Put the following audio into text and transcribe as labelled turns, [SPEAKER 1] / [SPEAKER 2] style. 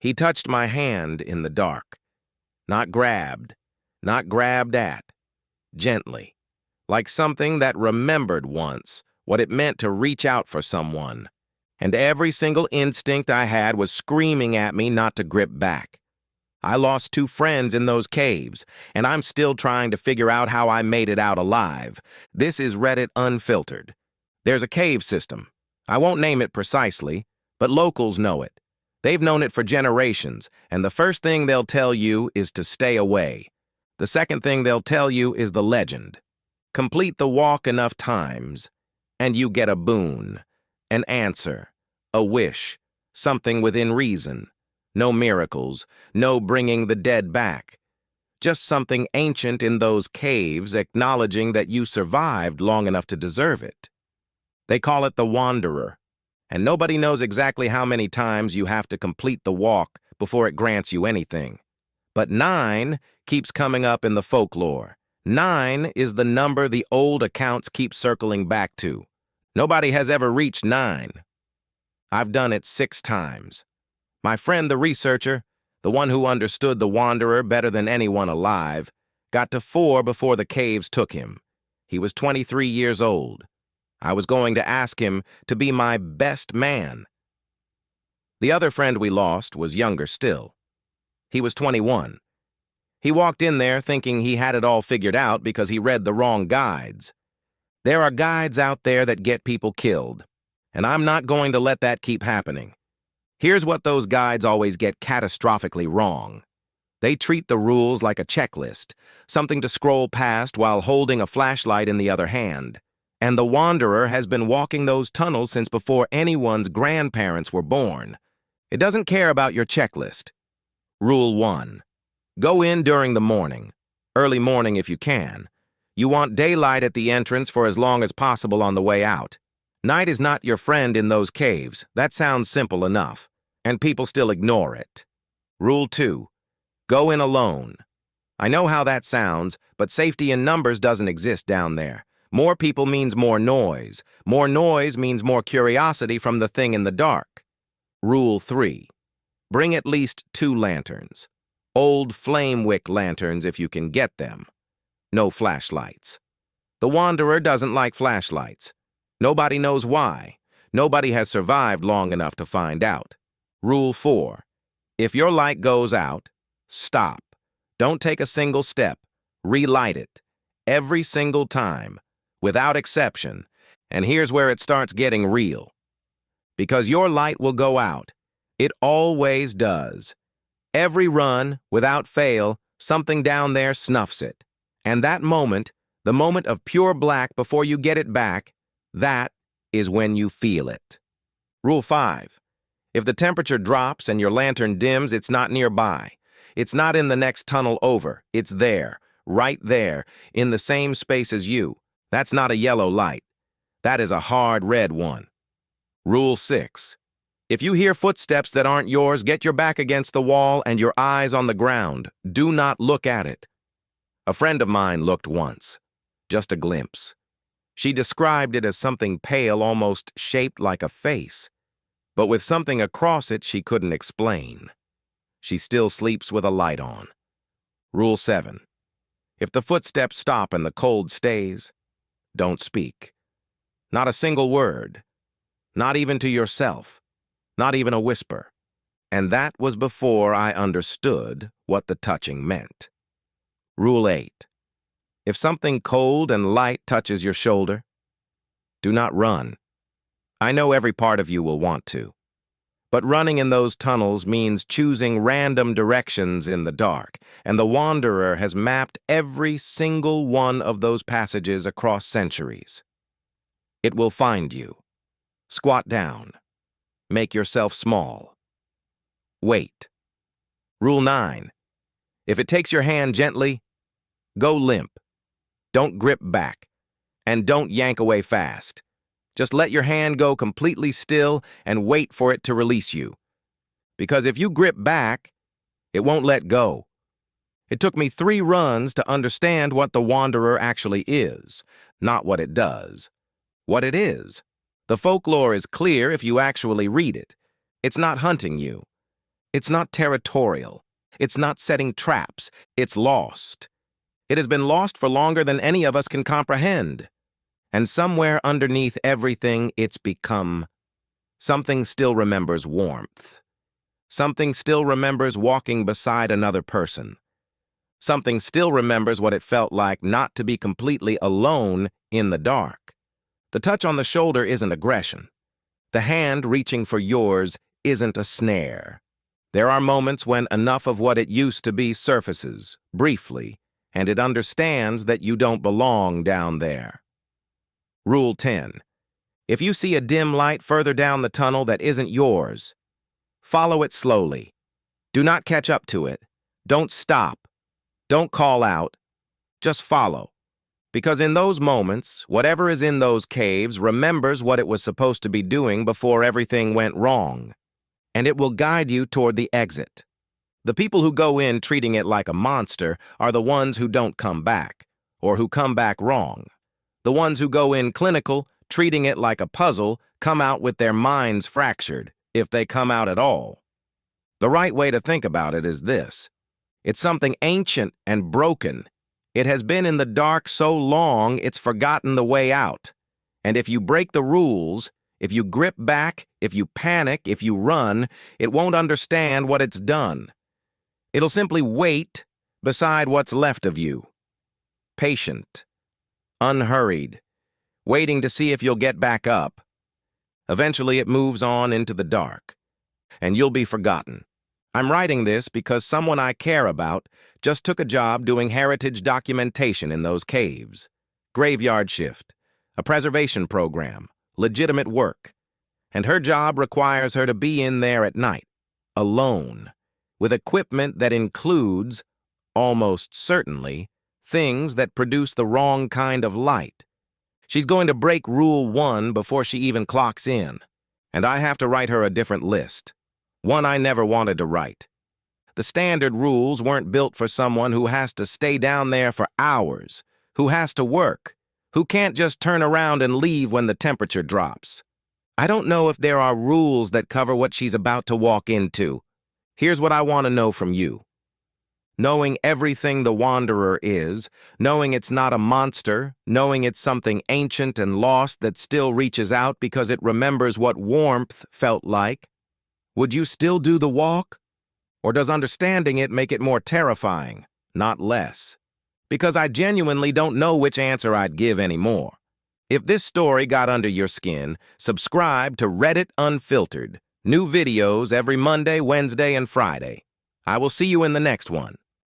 [SPEAKER 1] He touched my hand in the dark. Not grabbed, not grabbed at. Gently. Like something that remembered once what it meant to reach out for someone. And every single instinct I had was screaming at me not to grip back. I lost 2 friends in those caves, and I'm still trying to figure out how I made it out alive. This is Reddit Unfiltered. There's a cave system. I won't name it precisely, but locals know it. They've known it for generations, and the first thing they'll tell you is to stay away. The second thing they'll tell you is the legend. Complete the walk enough times, and you get a boon, an answer, a wish, something within reason. No miracles, no bringing the dead back. Just something ancient in those caves acknowledging that you survived long enough to deserve it. They call it the Wanderer, and nobody knows exactly how many times you have to complete the walk before it grants you anything. But 9 keeps coming up in the folklore. 9 is the number the old accounts keep circling back to. Nobody has ever reached 9. I've done it 6 times. My friend, the researcher, the one who understood the Wanderer better than anyone alive, got to 4 before the caves took him. He was 23 years old. I was going to ask him to be my best man. The other friend we lost was younger still. He was 21. He walked in there thinking he had it all figured out because he read the wrong guides. There are guides out there that get people killed, and I'm not going to let that keep happening. Here's what those guides always get catastrophically wrong. They treat the rules like a checklist, something to scroll past while holding a flashlight in the other hand. And the Wanderer has been walking those tunnels since before anyone's grandparents were born. It doesn't care about your checklist. Rule 1. Go in during the morning. Early morning if you can. You want daylight at the entrance for as long as possible on the way out. Night is not your friend in those caves. That sounds simple enough. And people still ignore it. Rule 2. Go in alone. I know how that sounds, but safety in numbers doesn't exist down there. More people means more noise. More noise means more curiosity from the thing in the dark. Rule 3. Bring at least 2 lanterns. Old flame-wick lanterns if you can get them. No flashlights. The Wanderer doesn't like flashlights. Nobody knows why. Nobody has survived long enough to find out. Rule 4. If your light goes out, stop. Don't take a single step. Relight it. Every single time. Without exception. And here's where it starts getting real. Because your light will go out. It always does. Every run, without fail, something down there snuffs it. And that moment, the moment of pure black before you get it back, that is when you feel it. Rule 5. If the temperature drops and your lantern dims, it's not nearby. It's not in the next tunnel over. It's there, right there, in the same space as you. That's not a yellow light. That is a hard red one. Rule 6. If you hear footsteps that aren't yours, get your back against the wall and your eyes on the ground. Do not look at it. A friend of mine looked once. Just a glimpse. She described it as something pale, almost shaped like a face. But with something across it she couldn't explain. She still sleeps with a light on. Rule 7. If the footsteps stop and the cold stays, don't speak. Not a single word. Not even to yourself. Not even a whisper. And that was before I understood what the touching meant. Rule 8. If something cold and light touches your shoulder, do not run. I know every part of you will want to. But running in those tunnels means choosing random directions in the dark, and the Wanderer has mapped every single one of those passages across centuries. It will find you. Squat down. Make yourself small. Wait. Rule 9. If it takes your hand gently, go limp. Don't grip back. And don't yank away fast. Just let your hand go completely still and wait for it to release you. Because if you grip back, it won't let go. It took me 3 runs to understand what the Wanderer actually is, not what it does. What it is. The folklore is clear if you actually read it. It's not hunting you. It's not territorial. It's not setting traps. It's lost. It has been lost for longer than any of us can comprehend. And somewhere underneath everything, it's become. Something still remembers warmth. Something still remembers walking beside another person. Something still remembers what it felt like not to be completely alone in the dark. The touch on the shoulder isn't aggression. The hand reaching for yours isn't a snare. There are moments when enough of what it used to be surfaces, briefly, and it understands that you don't belong down there. Rule 10. If you see a dim light further down the tunnel that isn't yours, follow it slowly. Do not catch up to it. Don't stop. Don't call out. Just follow. Because in those moments, whatever is in those caves remembers what it was supposed to be doing before everything went wrong. And it will guide you toward the exit. The people who go in treating it like a monster are the ones who don't come back, or who come back wrong. The ones who go in clinical, treating it like a puzzle, come out with their minds fractured, if they come out at all. The right way to think about it is this. It's something ancient and broken. It has been in the dark so long it's forgotten the way out. And if you break the rules, if you grip back, if you panic, if you run, it won't understand what it's done. It'll simply wait beside what's left of you. Patient, unhurried, waiting to see if you'll get back up. Eventually it moves on into the dark, and you'll be forgotten. I'm writing this because someone I care about just took a job doing heritage documentation in those caves. Graveyard shift, a preservation program, legitimate work. And her job requires her to be in there at night, alone, with equipment that includes, almost certainly, things that produce the wrong kind of light. She's going to break Rule 1 before she even clocks in, and I have to write her a different list. One I never wanted to write. The standard rules weren't built for someone who has to stay down there for hours, who has to work, who can't just turn around and leave when the temperature drops. I don't know if there are rules that cover what she's about to walk into. Here's what I want to know from you. Knowing everything the Wanderer is, knowing it's not a monster, knowing it's something ancient and lost that still reaches out because it remembers what warmth felt like, would you still do the walk? Or does understanding it make it more terrifying, not less? Because I genuinely don't know which answer I'd give anymore. If this story got under your skin, subscribe to Reddit Unfiltered. New videos every Monday, Wednesday, and Friday. I will see you in the next one.